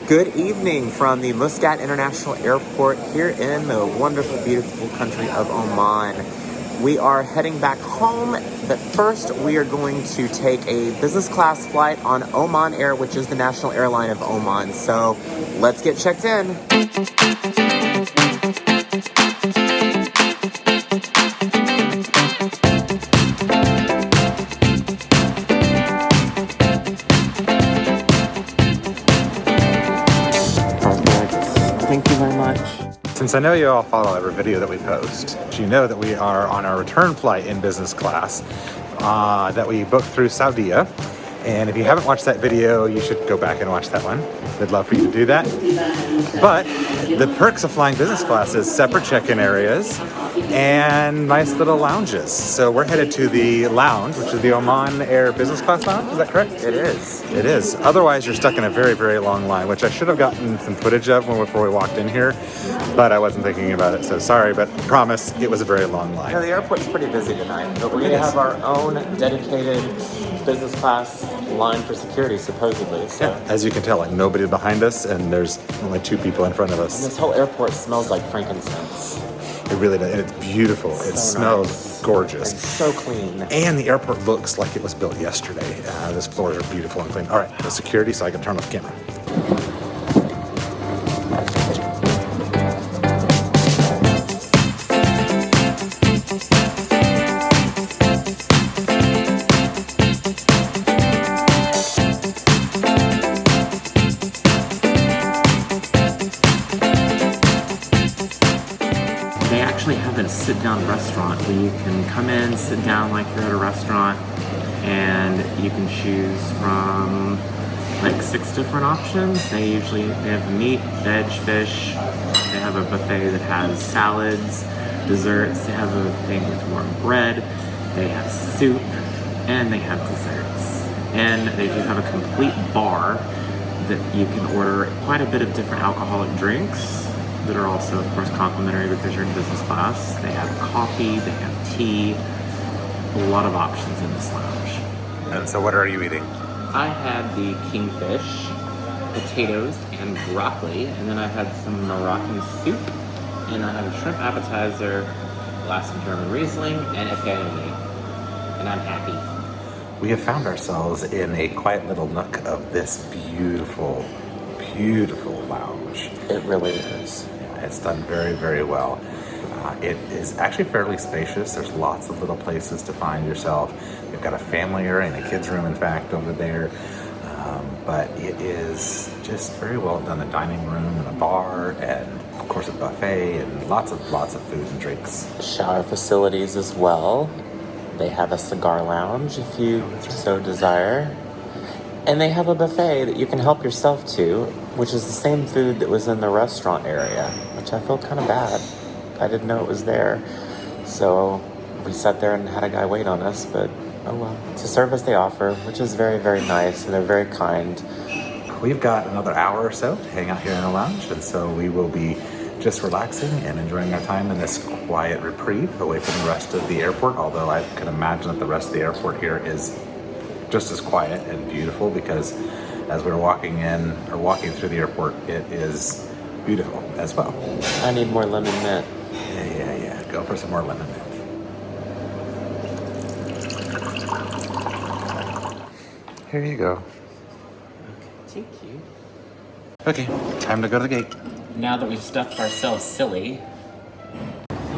Good evening from the Muscat International Airport here in the wonderful, beautiful country of Oman. We are heading back home, but first we are going to take a business class flight on Oman Air, which is the national airline of Oman. So let's get checked in. Thank you very much. Since I know you all follow every video that we post, you know that we are on our return flight in business class that we booked through Saudia. And if you haven't watched that video, you should go back and watch that one. We'd love for you to do that. But the perks of flying business class is separate check-in areas and nice little lounges. So we're headed to the lounge, which is the Oman Air Business Class Lounge. Is that correct? It is. It is. Otherwise, you're stuck in a very, very long line, which I should have gotten some footage of before we walked in here, but I wasn't thinking about it. So sorry, but promise, it was a very long line. The airport's pretty busy tonight, but we're going to have our own dedicated business class line for security, supposedly. So. Yeah, as you can tell, like nobody behind us, and there's only two people in front of us. And this whole airport smells like frankincense. It really does, and it's beautiful. It smells gorgeous. And so clean. And the airport looks like it was built yesterday. Those floors are beautiful and clean. All right, the security, so I can turn off the camera. They actually have a sit-down restaurant where you can come in, sit down like you're at a restaurant, and you can choose from like 6 different options. They have meat, veg, fish. They have a buffet that has salads, desserts. They have a thing with warm bread. They have soup, and they have desserts. And they do have a complete bar that you can order quite a bit of different alcoholic drinks that are also, of course, complimentary because you're in business class. They have coffee, they have tea, a lot of options in this lounge. And so what are you eating? I had the kingfish, potatoes, and broccoli, and then I had some Moroccan soup, and I had a shrimp appetizer, a glass of German Riesling, and a peony, and I'm happy. We have found ourselves in a quiet little nook of this beautiful, beautiful lounge. It really is. It's done very, very well. It is actually fairly spacious. There's lots of little places to find yourself. We've got a family area and a kids' room, in fact, over there. But it is just very well done. A dining room and a bar, and of course a buffet, and lots of food and drinks. Shower facilities as well. They have a cigar lounge if you so desire. And they have a buffet that you can help yourself to, which is the same food that was in the restaurant area, which I feel kind of bad. I didn't know it was there. So we sat there and had a guy wait on us, but oh well. It's a service they offer, which is very, very nice, and they're very kind. We've got another hour or so to hang out here in the lounge, and so we will be just relaxing and enjoying our time in this quiet reprieve away from the rest of the airport, although I can imagine that the rest of the airport here is just as quiet and beautiful, because as we're walking through the airport, it is beautiful as well. I need more lemon mint. Yeah. Go for some more lemon mint. Here you go. Thank you. Okay, time to go to the gate. Now that we've stuffed ourselves silly.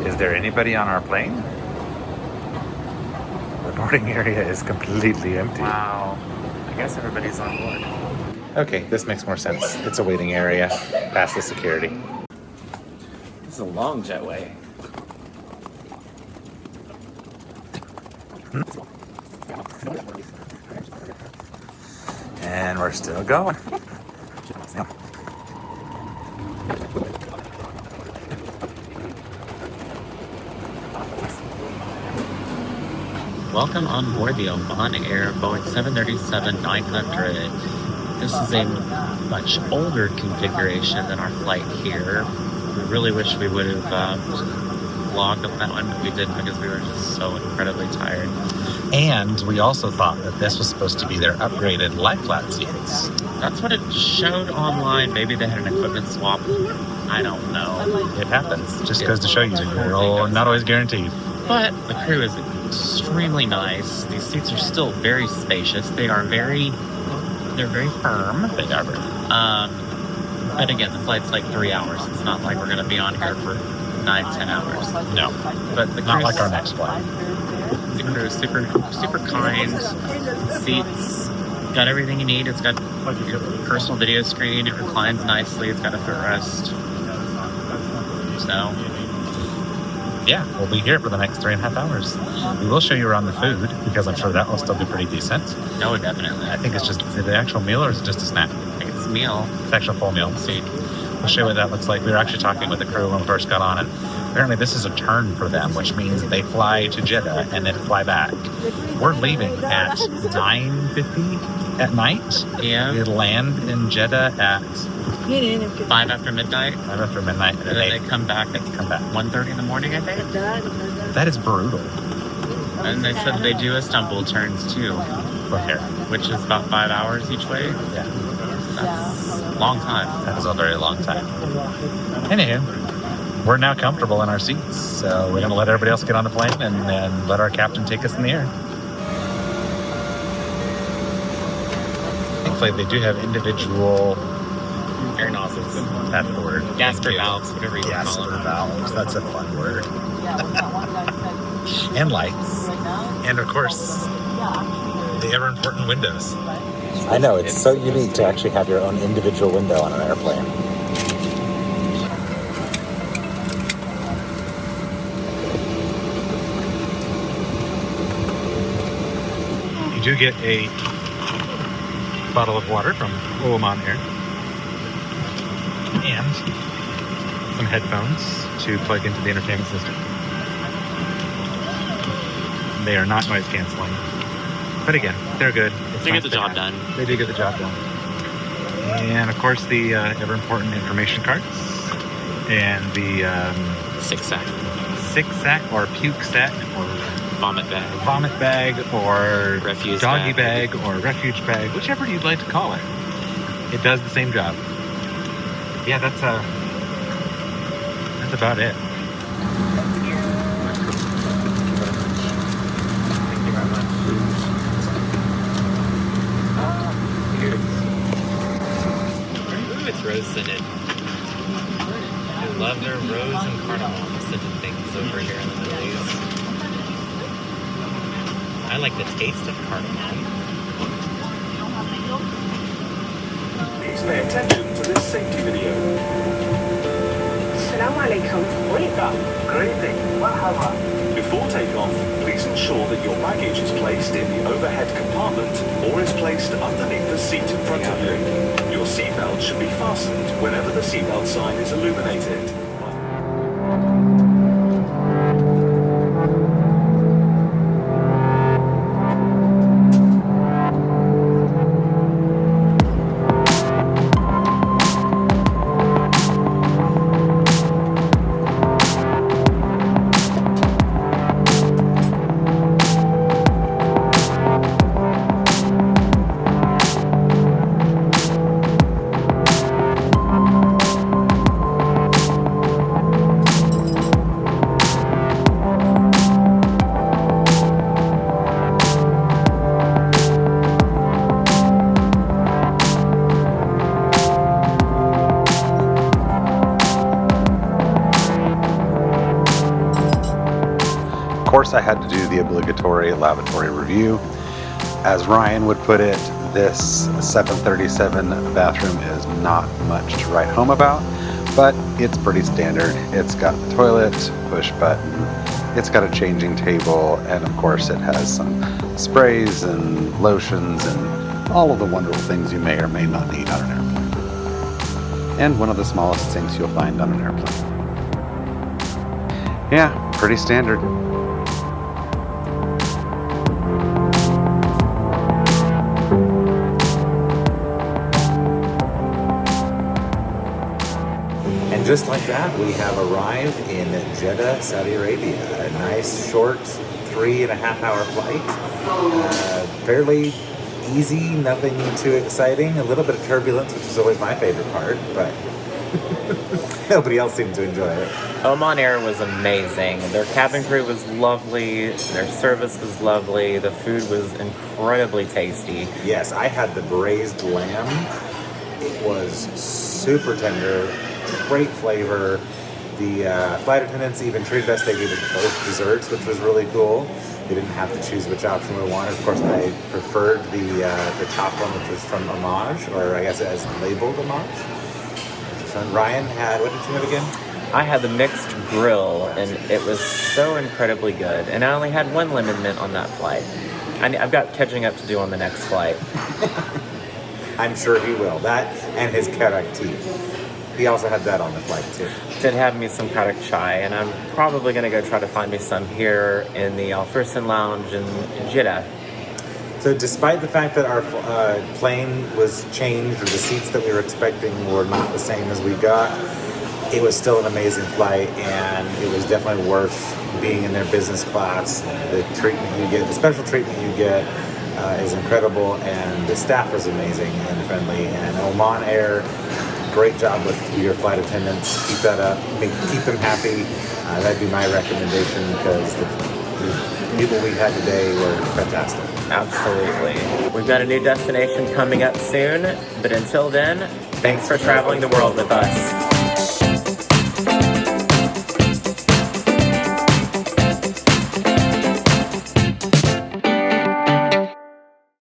Is there anybody on our plane? The boarding area is completely empty. Wow. I guess everybody's on board. Okay, this makes more sense. It's a waiting area past the security. This is a long jetway. And we're still going. Welcome on board the Oman Air Boeing 737-900. This is a much older configuration than our flight here. We really wish we would have vlogged on that one, but we didn't because we were just so incredibly tired. And we also thought that this was supposed to be their upgraded lie flat seats. That's what it showed online. Maybe they had an equipment swap. I don't know. It happens. Just goes to show you, you're not always guaranteed. But the crew is extremely nice. These seats are still very spacious. They're very firm. They are very. But again, the flight's like 3 hours. It's not like we're going to be on here for 9-10 hours. No. But the Not like our next flight. The crew is super kind. Seats, got everything you need. It's got your personal video screen. It reclines nicely. It's got a footrest. So, yeah, we'll be here for the next 3.5 hours. We will show you around the food because I'm sure that will still be pretty decent. no, definitely. I think it's just the actual meal, or is it just a snack? I think it's a meal. It's actual full meal. See, We'll show you what that looks like. We were actually talking with the crew when we first got on, and apparently this is a turn for them, which means they fly to Jeddah and then fly back. We're leaving at 9:50 at night. Yeah. We land in Jeddah at 5 after midnight. 5 after midnight, And then they come back at 1:30 in the morning, I think. That is brutal. And they said they do Istanbul turns too, which is about 5 hours each way. Yeah. That's a long time. That is a very long time. Anywho, we're now comfortable in our seats, so we're going to let everybody else get on the plane and then let our captain take us in the air. Thankfully, they do have individual Air nozzles. That's the word. Gasper valves, whatever you want to call Gasper them. valves. That's a fun word. And lights. And of course, the ever important windows. I know, it's so unique to actually have your own individual window on an airplane. You do get a bottle of water from Oman Air and some headphones to plug into the entertainment system. They are not noise canceling, but again, they're good. They get the job done. They do get the job done. And of course, the ever important information cards and the 6-sack or puke sack or vomit bag or refuse doggy bag or refuge bag, whichever you'd like to call it. It does the same job. Yeah, that's about it. Thank you very much. Ooh, it's rose scented. I love their rose and cardamom scented things over here in the Middle East. I like the taste of cardamom. Please pay attention to this safety video. Assalamu alaikum. Great evening. Before takeoff, please ensure that your baggage is placed in the overhead compartment or is placed underneath the seat in front of you. Your seatbelt should be fastened whenever the seatbelt sign is illuminated. Of course, I had to do the obligatory lavatory review. As Ryan would put it, this 737 bathroom is not much to write home about, but it's pretty standard. It's got the toilet, push button, it's got a changing table, and of course it has some sprays and lotions and all of the wonderful things you may or may not need on an airplane. And one of the smallest things you'll find on an airplane. Yeah, pretty standard. And just like that, we have arrived in Jeddah, Saudi Arabia. A nice, short, 3.5 hour flight. Fairly easy, nothing too exciting. A little bit of turbulence, which is always my favorite part, but nobody else seemed to enjoy it. Oman Air was amazing. Their cabin crew was lovely. Their service was lovely. The food was incredibly tasty. Yes, I had the braised lamb. It was super tender, great flavor. The flight attendants even treated us. They gave us both desserts, which was really cool. We didn't have to choose which option we wanted. Of course, I preferred the top one, which was from Homage, or I guess as labeled Homage. And Ryan had, what did you have again? I had the mixed grill, and it was so incredibly good. And I only had one lemon mint on that flight. I've got catching up to do on the next flight. I'm sure he will. That and his karak tea. He also had that on the flight too. Did have me some karak chai, and I'm probably going to go try to find me some here in the Al Fursan Lounge in Jeddah. So despite the fact that our plane was changed, or the seats that we were expecting were not the same as we got, it was still an amazing flight, and it was definitely worth being in their business class. The treatment you get, the special treatment you get, is incredible, and the staff was amazing and friendly. And Oman Air, great job with your flight attendants. Keep that up. Keep them happy. That'd be my recommendation, because the people we had today were fantastic. Absolutely. We've got a new destination coming up soon, but until then, thanks for traveling the world with us.